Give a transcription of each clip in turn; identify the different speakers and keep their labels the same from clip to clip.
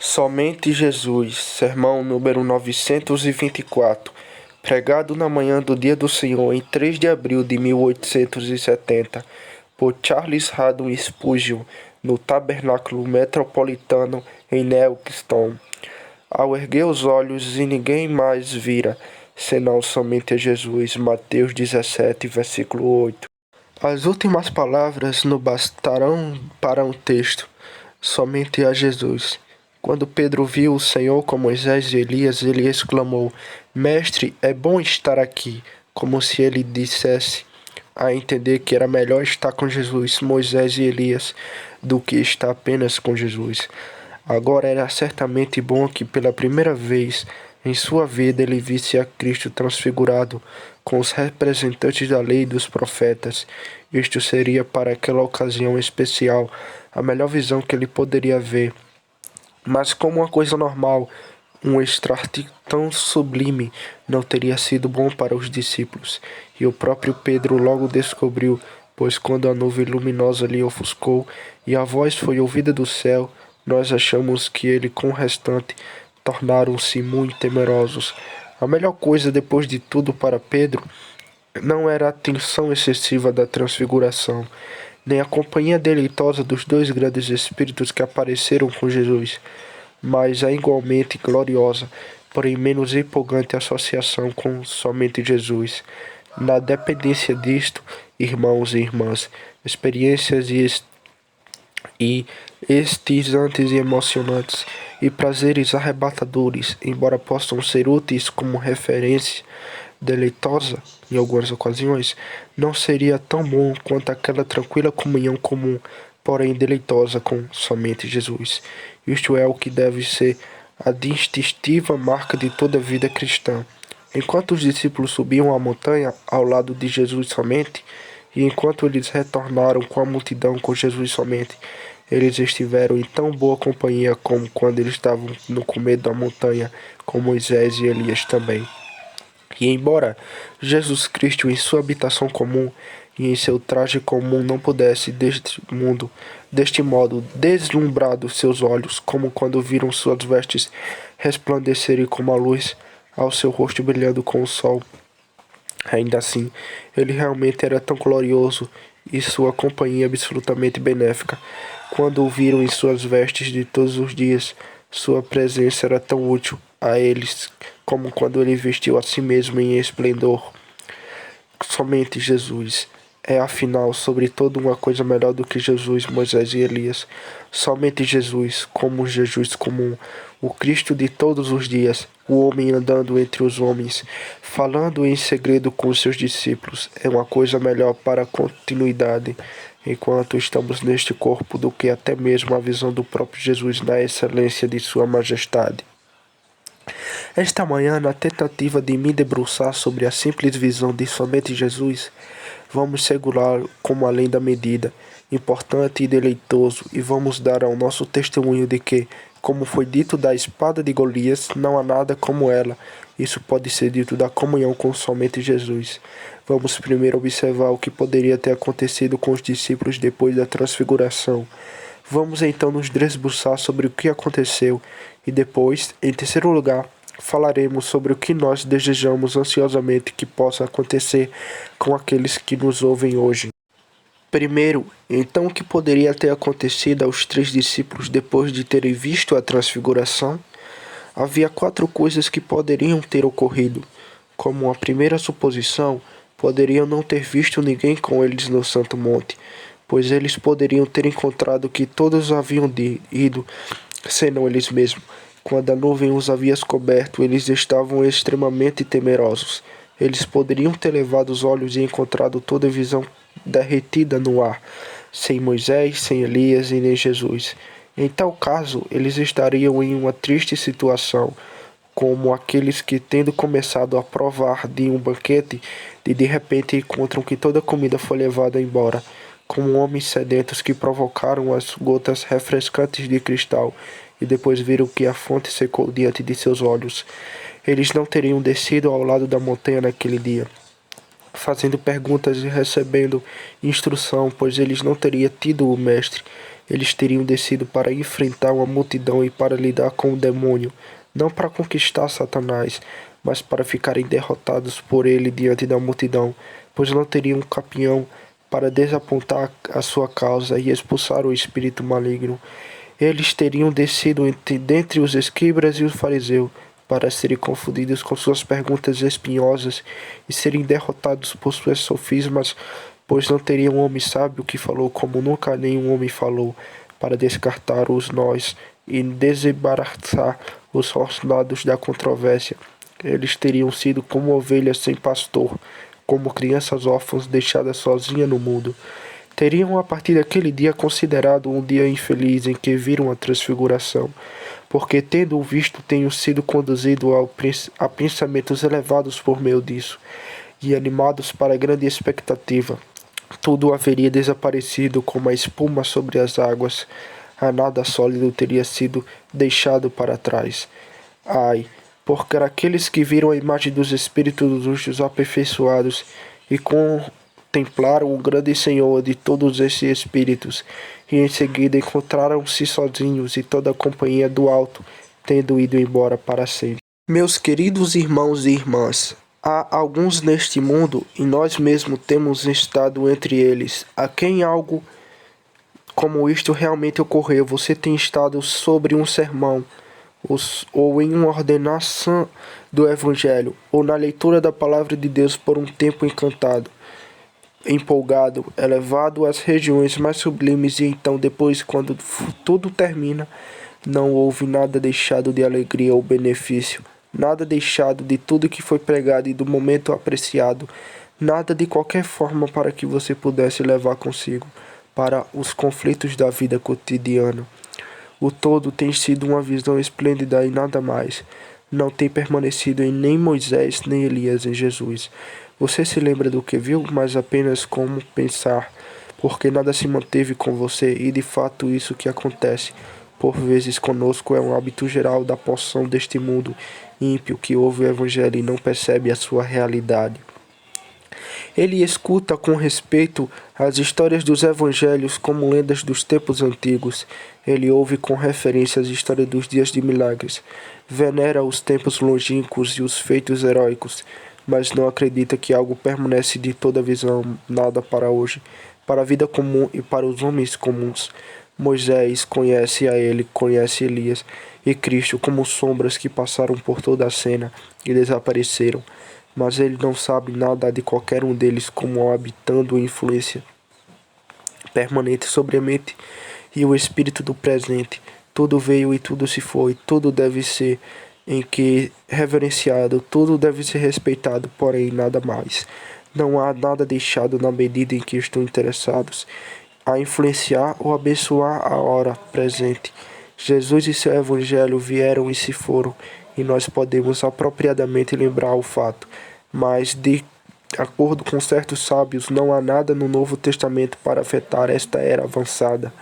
Speaker 1: Somente Jesus, sermão número 924, pregado na manhã do dia do Senhor em 3 de abril de 1870, por Charles Haddon Spurgeon, no Tabernáculo Metropolitano em Newcastle. Ao erguer os olhos e ninguém mais vira, senão somente a Jesus. Mateus 17, versículo 8. As últimas palavras não bastarão para um texto, somente a Jesus. Quando Pedro viu o Senhor com Moisés e Elias, ele exclamou: Mestre, é bom estar aqui, como se ele dissesse a entender que era melhor estar com Jesus, Moisés e Elias, do que estar apenas com Jesus. Agora era certamente bom que pela primeira vez em sua vida ele visse a Cristo transfigurado com os representantes da lei e dos profetas. Isto seria para aquela ocasião especial a melhor visão que ele poderia ver. Mas como uma coisa normal, um extrato tão sublime não teria sido bom para os discípulos. E o próprio Pedro logo descobriu, pois quando a nuvem luminosa lhe ofuscou e a voz foi ouvida do céu, nós achamos que ele com o restante tornaram-se muito temerosos. A melhor coisa depois de tudo para Pedro não era a tensão excessiva da transfiguração, nem a companhia deleitosa dos dois grandes espíritos que apareceram com Jesus, mas a igualmente gloriosa, porém menos empolgante associação com somente Jesus. Na dependência disto, irmãos e irmãs, experiências e extasiantes e emocionantes, e prazeres arrebatadores, embora possam ser úteis como referência deleitosa em algumas ocasiões, não seria tão bom quanto aquela tranquila comunhão comum, porém deleitosa com somente Jesus. Isto é o que deve ser a distintiva marca de toda a vida cristã. Enquanto os discípulos subiam a montanha ao lado de Jesus somente, e enquanto eles retornaram com a multidão com Jesus somente, eles estiveram em tão boa companhia como quando eles estavam no começo da montanha com Moisés e Elias também. E embora Jesus Cristo em sua habitação comum e em seu traje comum não pudesse deste modo deslumbrado seus olhos, como quando viram suas vestes resplandecerem como a luz, ao seu rosto brilhando com o sol, ainda assim, ele realmente era tão glorioso e sua companhia absolutamente benéfica. Quando o viram em suas vestes de todos os dias, sua presença era tão útil a eles como quando ele vestiu a si mesmo em esplendor. Somente Jesus é, afinal, sobretudo uma coisa melhor do que Jesus, Moisés e Elias. Somente Jesus, como Jesus comum, o Cristo de todos os dias, o homem andando entre os homens, falando em segredo com os seus discípulos, é uma coisa melhor para a continuidade, enquanto estamos neste corpo, do que até mesmo a visão do próprio Jesus na excelência de sua majestade. Esta manhã, na tentativa de me debruçar sobre a simples visão de somente Jesus, vamos segurar como além da medida, importante e deleitoso, e vamos dar ao nosso testemunho de que, como foi dito da espada de Golias, não há nada como ela. Isso pode ser dito da comunhão com somente Jesus. Vamos primeiro observar o que poderia ter acontecido com os discípulos depois da transfiguração. Vamos então nos debruçar sobre o que aconteceu e depois, em terceiro lugar, falaremos sobre o que nós desejamos ansiosamente que possa acontecer com aqueles que nos ouvem hoje. Primeiro, então, o que poderia ter acontecido aos 3 discípulos depois de terem visto a transfiguração? Havia 4 coisas que poderiam ter ocorrido. Como a primeira suposição, poderiam não ter visto ninguém com eles no Santo Monte, pois eles poderiam ter encontrado que todos haviam ido, senão eles mesmos. Quando a nuvem os havia coberto, eles estavam extremamente temerosos. Eles poderiam ter levado os olhos e encontrado toda a visão derretida no ar, sem Moisés, sem Elias e nem Jesus. Em tal caso, eles estariam em uma triste situação, como aqueles que, tendo começado a provar de um banquete, de repente encontram que toda a comida foi levada embora, como homens sedentos que provocaram as gotas refrescantes de cristal e depois viram que a fonte secou diante de seus olhos. Eles não teriam descido ao lado da montanha naquele dia, fazendo perguntas e recebendo instrução, pois eles não teriam tido o Mestre. Eles teriam descido para enfrentar uma multidão e para lidar com o demônio, não para conquistar Satanás, mas para ficarem derrotados por ele diante da multidão, pois não teriam um campeão para desapontar a sua causa e expulsar o espírito maligno. Eles teriam descido dentre os escribas e os fariseus, para serem confundidos com suas perguntas espinhosas e serem derrotados por suas sofismas, pois não teria um homem sábio que falou como nunca nenhum homem falou, para descartar os nós e desembaraçar os rosnados da controvérsia. Eles teriam sido como ovelhas sem pastor, como crianças órfãs deixadas sozinhas no mundo. Teriam a partir daquele dia considerado um dia infeliz em que viram a transfiguração, porque tendo-o visto tenham sido conduzidos a pensamentos elevados por meio disso, e animados para grande expectativa. Tudo haveria desaparecido como a espuma sobre as águas, a nada sólido teria sido deixado para trás. Ai, porque aqueles que viram a imagem dos espíritos dos justos aperfeiçoados e contemplaram o grande Senhor de todos esses espíritos, e em seguida encontraram-se sozinhos e toda a companhia do alto, tendo ido embora para sempre. Meus queridos irmãos e irmãs, há alguns neste mundo, e nós mesmos temos estado entre eles, a quem algo como isto realmente ocorreu. Você tem estado sobre um sermão, ou em uma ordenação do Evangelho, ou na leitura da Palavra de Deus por um tempo encantado, empolgado, elevado às regiões mais sublimes, e então depois, quando tudo termina, não houve nada deixado de alegria ou benefício, nada deixado de tudo que foi pregado e do momento apreciado, nada de qualquer forma para que você pudesse levar consigo para os conflitos da vida cotidiana. O todo tem sido uma visão esplêndida e nada mais. Não tem permanecido em nem Moisés nem Elias em Jesus. Você se lembra do que viu, mas apenas como pensar, porque nada se manteve com você, e de fato isso que acontece por vezes conosco é um hábito geral da porção deste mundo ímpio que ouve o Evangelho e não percebe a sua realidade. Ele escuta com respeito as histórias dos evangelhos como lendas dos tempos antigos. Ele ouve com referência as histórias dos dias de milagres. Venera os tempos longínquos e os feitos heróicos, mas não acredita que algo permanece de toda visão, nada para hoje, para a vida comum e para os homens comuns. Moisés conhece a ele, conhece Elias e Cristo como sombras que passaram por toda a cena e desapareceram, mas ele não sabe nada de qualquer um deles como habitando influência permanente sobre a mente e o espírito do presente. Tudo veio e tudo se foi, tudo deve ser em que reverenciado, tudo deve ser respeitado, porém nada mais. Não há nada deixado na medida em que estão interessados a influenciar ou abençoar a hora presente. Jesus e seu evangelho vieram e se foram, e nós podemos apropriadamente lembrar o fato, mas de acordo com certos sábios, não há nada no Novo Testamento para afetar esta era avançada,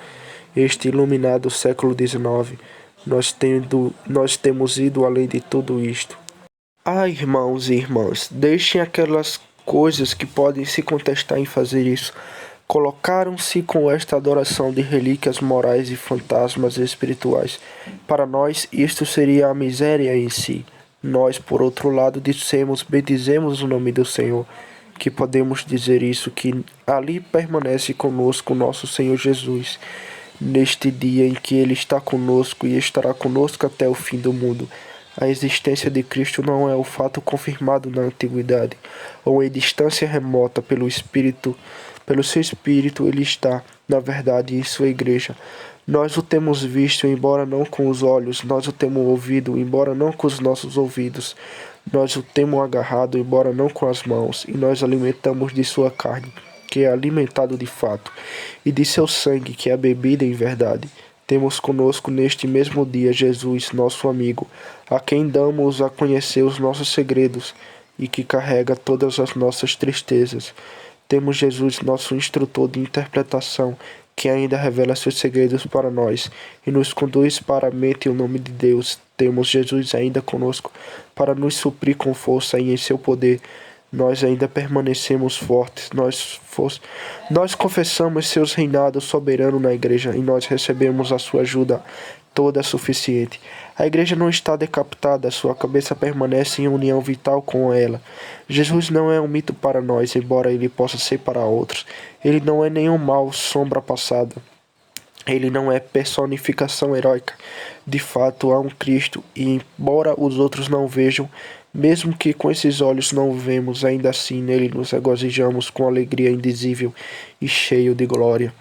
Speaker 1: este iluminado século XIX. Nós temos ido além de tudo isto. Ah, irmãos e irmãs, deixem aquelas coisas que podem se contestar em fazer isso. Colocaram-se com esta adoração de relíquias morais e fantasmas espirituais. Para nós, isto seria a miséria em si. Nós, por outro lado, bendizemos o nome do Senhor, que podemos dizer isso, que ali permanece conosco o nosso Senhor Jesus, neste dia em que Ele está conosco e estará conosco até o fim do mundo. A existência de Cristo não é o fato confirmado na antiguidade, ou em distância remota pelo seu Espírito Ele está, na verdade, em sua igreja. Nós o temos visto, embora não com os olhos, nós o temos ouvido, embora não com os nossos ouvidos, nós o temos agarrado, embora não com as mãos, e nós alimentamos de sua carne, que é alimentado de fato, e de seu sangue, que é bebida em verdade. Temos conosco neste mesmo dia Jesus, nosso amigo, a quem damos a conhecer os nossos segredos e que carrega todas as nossas tristezas. Temos Jesus, nosso instrutor de interpretação, que ainda revela seus segredos para nós e nos conduz para a mente e o nome de Deus. Temos Jesus ainda conosco para nos suprir com força e em seu poder nós ainda permanecemos fortes. Nós confessamos seus reinados soberano na igreja e nós recebemos a sua ajuda toda suficiente. A igreja não está decapitada, sua cabeça permanece em união vital com ela. Jesus não é um mito para nós, embora ele possa ser para outros. Ele não é nenhum mal, sombra passada. Ele não é personificação heróica. De fato, há um Cristo, e embora os outros não vejam, mesmo que com esses olhos não o vemos, ainda assim nele nos regozijamos com alegria indizível e cheio de glória.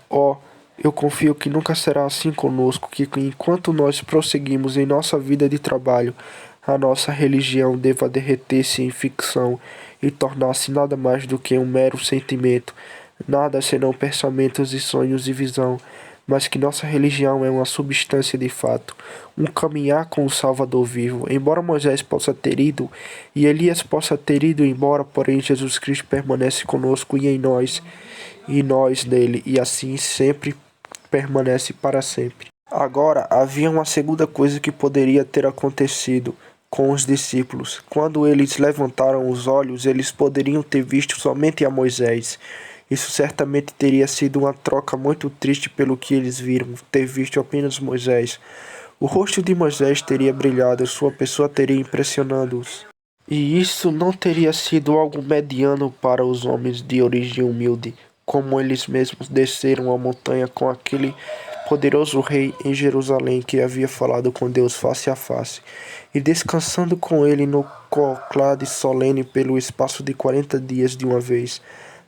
Speaker 1: Ó, eu confio que nunca será assim conosco, que enquanto nós prosseguimos em nossa vida de trabalho, a nossa religião deva derreter-se em ficção e tornar-se nada mais do que um mero sentimento, nada senão pensamentos e sonhos de visão, mas que nossa religião é uma substância de fato, um caminhar com o Salvador vivo. Embora Moisés possa ter ido e Elias possa ter ido embora, porém Jesus Cristo permanece conosco e em nós, e nós nele, e assim sempre permanece para sempre. Agora, havia uma segunda coisa que poderia ter acontecido com os discípulos. Quando eles levantaram os olhos, eles poderiam ter visto somente a Moisés. Isso certamente teria sido uma troca muito triste pelo que eles viram, ter visto apenas Moisés. O rosto de Moisés teria brilhado, sua pessoa teria impressionado-os. E isso não teria sido algo mediano para os homens de origem humilde, como eles mesmos desceram a montanha com aquele poderoso rei em Jerusalém que havia falado com Deus face a face, e descansando com ele no conclave solene pelo espaço de 40 dias de uma vez.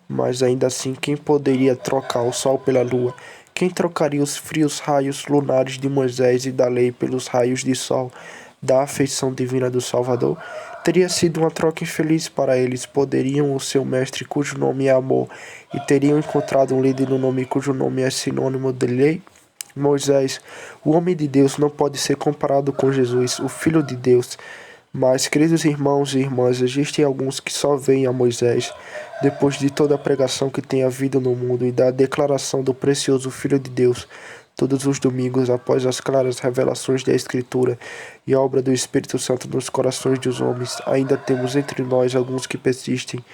Speaker 1: Mas ainda assim, quem poderia trocar o sol pela lua? Quem trocaria os frios raios lunares de Moisés e da lei pelos raios de sol da afeição divina do Salvador? Teria sido uma troca infeliz para eles. Poderiam o seu mestre, cujo nome é amor, e teriam encontrado um líder no nome cujo nome é sinônimo de lei? Moisés, o homem de Deus, não pode ser comparado com Jesus, o Filho de Deus. Mas, queridos irmãos e irmãs, existem alguns que só veem a Moisés, depois de toda a pregação que tem havido no mundo e da declaração do precioso Filho de Deus, todos os domingos, após as claras revelações da Escritura e a obra do Espírito Santo nos corações dos homens, ainda temos entre nós alguns que persistem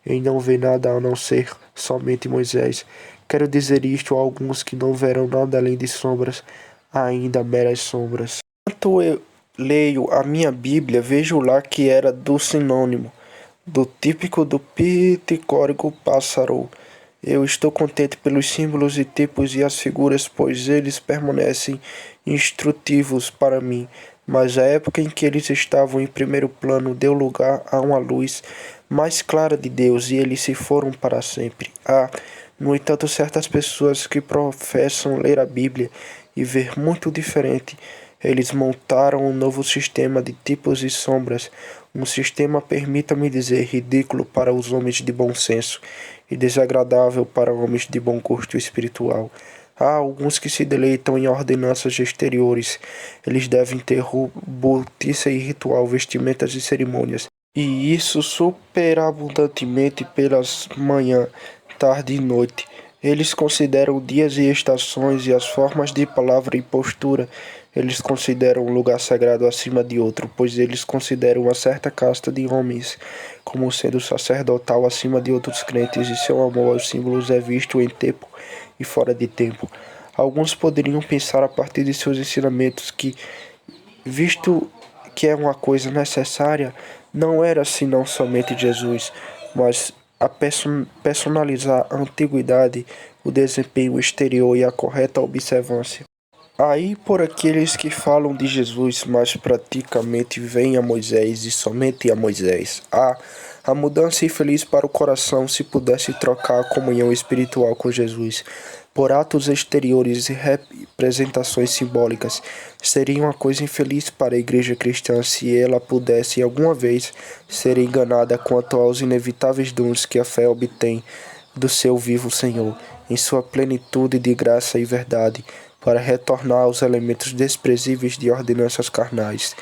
Speaker 1: em não ver nada a não ser somente Moisés. Quero dizer isto a alguns que não verão nada além de sombras, ainda meras sombras. Enquanto eu leio a minha Bíblia, vejo lá que era do sinônimo, do típico do pitecórico pássaro. Eu estou contente pelos símbolos e tipos e as figuras, pois eles permanecem instrutivos para mim. Mas a época em que eles estavam em primeiro plano deu lugar a uma luz mais clara de Deus e eles se foram para sempre. No entanto, certas pessoas que professam ler a Bíblia e ver muito diferente, eles montaram um novo sistema de tipos e sombras, um sistema, permita-me dizer, ridículo para os homens de bom senso e desagradável para homens de bom gosto espiritual. Há alguns que se deleitam em ordenanças exteriores. Eles devem ter robustiça e ritual, vestimentas e cerimônias. E isso superabundantemente pelas manhã, tarde e noite. Eles consideram dias e estações e as formas de palavra e postura. Eles consideram um lugar sagrado acima de outro, pois eles consideram uma certa casta de homens como sendo sacerdotal acima de outros crentes, e seu amor aos símbolos é visto em tempo e fora de tempo. Alguns poderiam pensar a partir de seus ensinamentos que, visto que é uma coisa necessária, não era senão somente Jesus, mas a personalizar a antiguidade, o desempenho exterior e a correta observância. Aí por aqueles que falam de Jesus, mas praticamente veem a Moisés e somente a Moisés. A mudança infeliz para o coração se pudesse trocar a comunhão espiritual com Jesus por atos exteriores e representações simbólicas. Seria uma coisa infeliz para a igreja cristã se ela pudesse alguma vez ser enganada quanto aos inevitáveis dons que a fé obtém do seu vivo Senhor, em sua plenitude de graça e verdade, para retornar aos elementos desprezíveis de ordenanças carnais.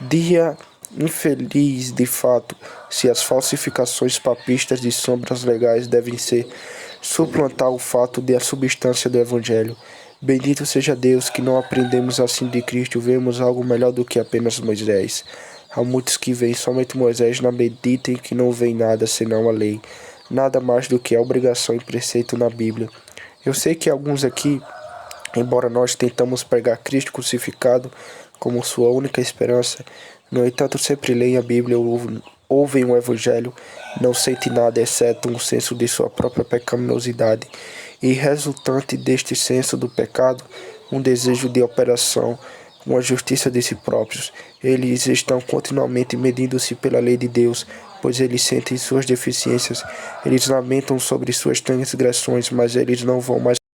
Speaker 1: Dia infeliz, de fato, se as falsificações papistas de sombras legais devem ser suplantar o fato de a substância do Evangelho. Bendito seja Deus que não aprendemos assim de Cristo, vemos algo melhor do que apenas Moisés. Há muitos que veem somente Moisés na medida em que não veem nada senão a lei, nada mais do que a obrigação e preceito na Bíblia. Eu sei que alguns aqui, embora nós tentamos pregar Cristo crucificado como sua única esperança, no entanto sempre leem a Bíblia ou ouvem o Evangelho, não sentem nada exceto um senso de sua própria pecaminosidade e, resultante deste senso do pecado, um desejo de operação, uma justiça de si próprios. Eles estão continuamente medindo-se pela lei de Deus, pois eles sentem suas deficiências. Eles lamentam sobre suas transgressões, mas eles não vão mais